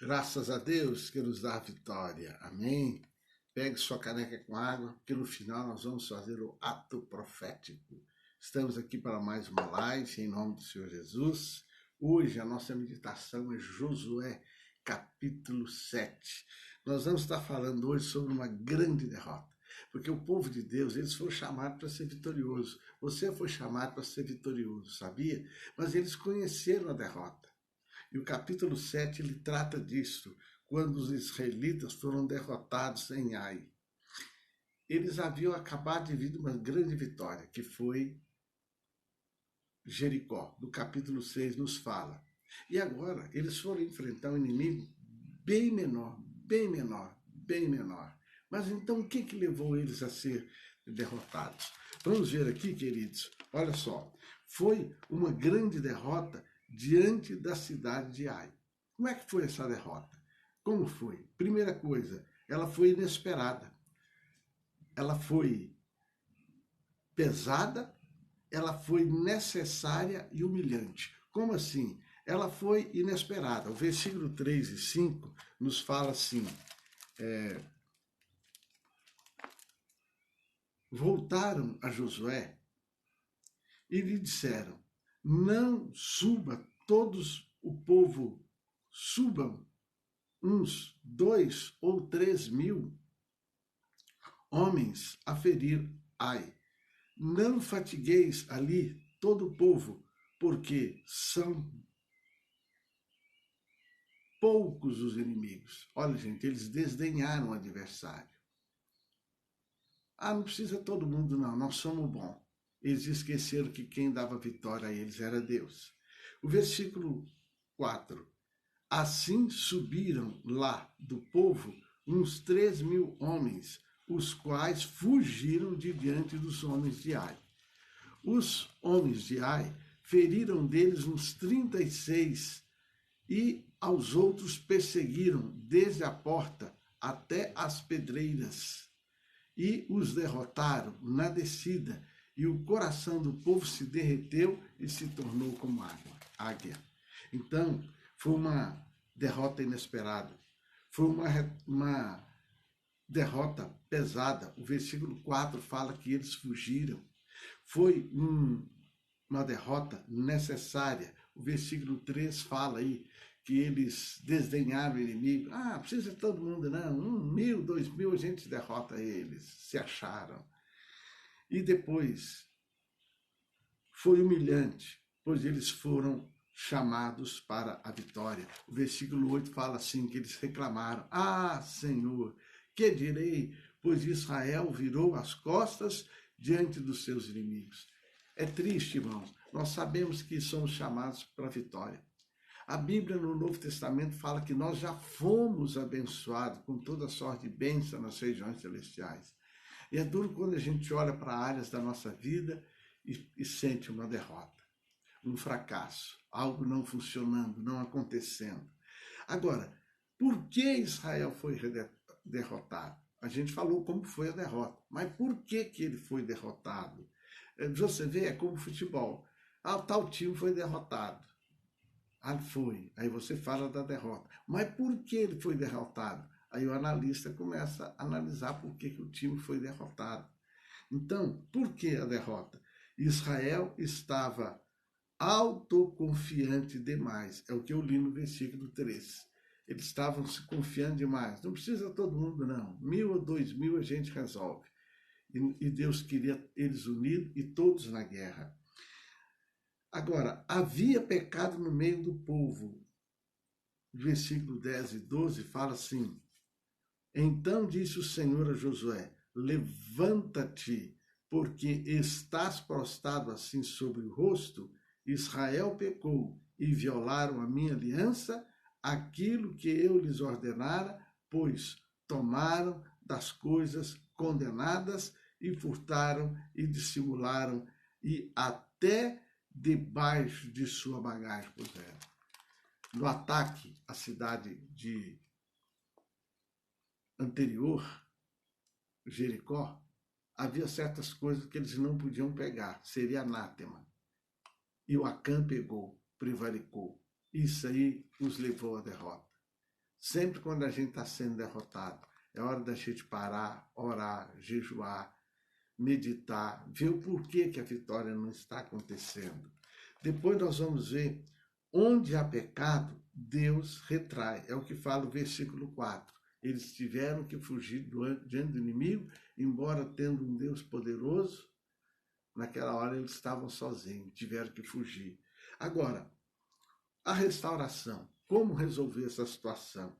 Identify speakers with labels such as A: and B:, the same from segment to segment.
A: Graças a Deus que nos dá a vitória. Amém? Pegue sua caneca com água, porque no final nós vamos fazer o ato profético. Estamos aqui para mais uma live, em nome do Senhor Jesus. Hoje a nossa meditação é Josué, capítulo 7. Nós vamos estar falando hoje sobre uma grande derrota. Porque o povo de Deus, eles foram chamados para ser vitorioso. Você foi chamado para ser vitorioso, sabia? Mas eles conheceram a derrota. E o capítulo 7 ele trata disso, quando os israelitas foram derrotados em Ai. Eles haviam acabado de vir uma grande vitória, que foi Jericó. No capítulo 6 nos fala. E agora eles foram enfrentar um inimigo bem menor, bem menor, bem menor. Mas então o que levou eles a ser derrotados? Vamos ver aqui, queridos. Olha só. Foi uma grande derrota diante da cidade de Ai. Como é que foi essa derrota? Como foi? Primeira coisa, ela foi inesperada. Ela foi pesada, ela foi necessária e humilhante. Como assim? Ela foi inesperada. O versículo 3 e 5 nos fala assim, voltaram a Josué e lhe disseram, não suba todos o povo, subam uns 2 ou 3 mil homens a ferir Ai. Não fatigueis ali todo o povo, porque são poucos os inimigos. Olha, gente, eles desdenharam o adversário. Não precisa todo mundo, não, nós somos bons. Eles esqueceram que quem dava vitória a eles era Deus. O versículo 4. Assim subiram lá do povo uns 3 mil homens, os quais fugiram de diante dos homens de Ai. Os homens de Ai feriram deles uns 36 e aos outros perseguiram desde a porta até as pedreiras e os derrotaram na descida, e o coração do povo se derreteu e se tornou como águia. Então, foi uma derrota inesperada, foi uma derrota pesada. O versículo 4 fala que eles fugiram. Foi uma derrota necessária. O versículo 3 fala aí que eles desdenharam o inimigo. Precisa de todo mundo, não. 1.000, 2.000, a gente derrota eles. Se acharam. E depois foi humilhante, pois eles foram chamados para a vitória. O versículo 8 fala assim, que eles reclamaram, Senhor, que direi? Pois Israel virou as costas diante dos seus inimigos. É triste, irmãos. Nós sabemos que somos chamados para a vitória. A Bíblia no Novo Testamento fala que nós já fomos abençoados com toda sorte de bênção nas regiões celestiais. E é duro quando a gente olha para áreas da nossa vida e sente uma derrota, um fracasso, algo não funcionando, não acontecendo. Agora, por que Israel foi derrotado? A gente falou como foi a derrota, mas por que ele foi derrotado? Você vê, é como futebol. Tal time foi derrotado. Foi. Aí você fala da derrota. Mas por que ele foi derrotado? Aí o analista começa a analisar por que o time foi derrotado. Então, por que a derrota? Israel estava autoconfiante demais. É o que eu li no versículo 3. Eles estavam se confiando demais. Não precisa todo mundo, não. 1.000 ou 2.000 a gente resolve. E Deus queria eles unidos e todos na guerra. Agora, havia pecado no meio do povo. Versículo 10 e 12 fala assim, então disse o Senhor a Josué, levanta-te, porque estás prostrado assim sobre o rosto. Israel pecou e violaram a minha aliança, aquilo que eu lhes ordenara, pois tomaram das coisas condenadas e furtaram e dissimularam e até debaixo de sua bagagem puseram. No ataque à cidade de anterior, Jericó, havia certas coisas que eles não podiam pegar, seria anátema. E o Acã pegou, prevaricou. Isso aí os levou à derrota. Sempre quando a gente está sendo derrotado, é hora da gente parar, orar, jejuar, meditar, ver o porquê que a vitória não está acontecendo. Depois nós vamos ver onde há pecado, Deus retrai. É o que fala o versículo 4. Eles tiveram que fugir diante do inimigo, embora tendo um Deus poderoso, naquela hora eles estavam sozinhos, tiveram que fugir. Agora, a restauração. Como resolver essa situação?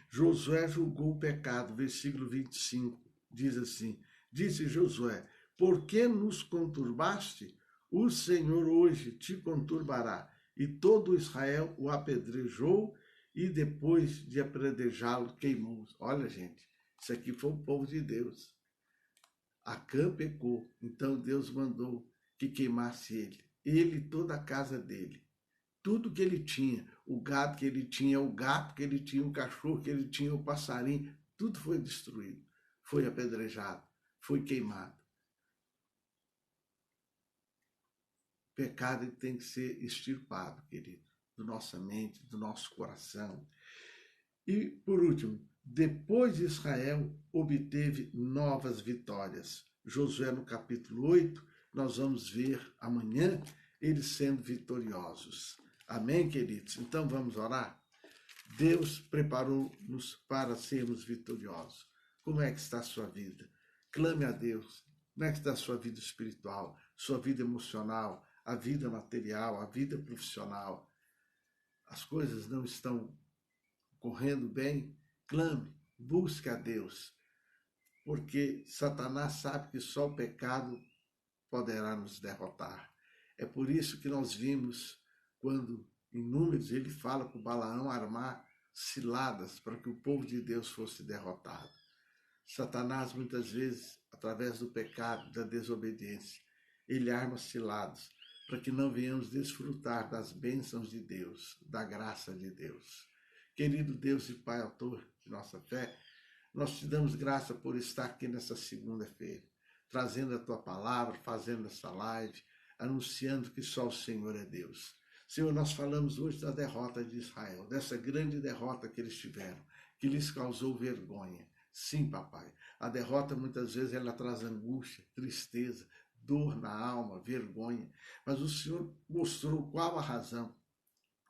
A: Josué julgou o pecado, versículo 25, diz assim, disse Josué, por que nos conturbaste? O Senhor hoje te conturbará. E todo Israel o apedrejou e depois de apedrejá-lo queimou. Olha, gente, isso aqui foi o povo de Deus. Acã pecou, então Deus mandou que queimasse ele e toda a casa dele. Tudo que ele tinha, o gado que ele tinha, o gato que ele tinha, o cachorro que ele tinha, o passarinho, tudo foi destruído, foi apedrejado, foi queimado. O pecado tem que ser extirpado, querido, da nossa mente, do nosso coração. E, por último, depois de Israel obteve novas vitórias. Josué, no capítulo 8, nós vamos ver amanhã eles sendo vitoriosos. Amém, queridos? Então vamos orar? Deus preparou-nos para sermos vitoriosos. Como é que está a sua vida? Clame a Deus. Como é que está a sua vida espiritual, sua vida emocional, a vida material, a vida profissional? As coisas não estão correndo bem? Clame, busque a Deus. Porque Satanás sabe que só o pecado poderá nos derrotar. É por isso que nós vimos quando em Números ele fala para o Balaão armar ciladas para que o povo de Deus fosse derrotado. Satanás muitas vezes, através do pecado, da desobediência, ele arma ciladas para que não venhamos desfrutar das bênçãos de Deus, da graça de Deus. Querido Deus e Pai autor de nossa fé, nós te damos graça por estar aqui nessa segunda-feira, trazendo a tua palavra, fazendo essa live, anunciando que só o Senhor é Deus. Senhor, nós falamos hoje da derrota de Israel, dessa grande derrota que eles tiveram, que lhes causou vergonha. Sim, papai, a derrota muitas vezes ela traz angústia, tristeza, dor na alma, vergonha, mas o Senhor mostrou qual a razão,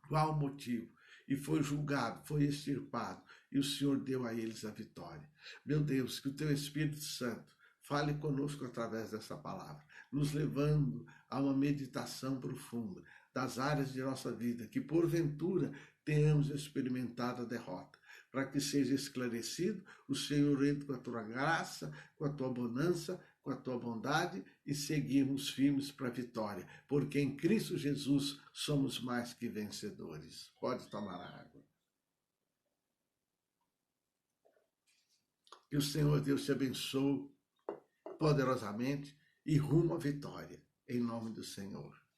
A: qual o motivo, e foi julgado, foi extirpado, e o Senhor deu a eles a vitória. Meu Deus, que o teu Espírito Santo fale conosco através dessa palavra, nos levando a uma meditação profunda das áreas de nossa vida, que porventura tenhamos experimentado a derrota, para que seja esclarecido, o Senhor entre com a tua graça, com a tua bonança, com a tua bondade e seguirmos firmes para a vitória, porque em Cristo Jesus somos mais que vencedores. Pode tomar água. Que o Senhor Deus te abençoe poderosamente e rumo à vitória, em nome do Senhor.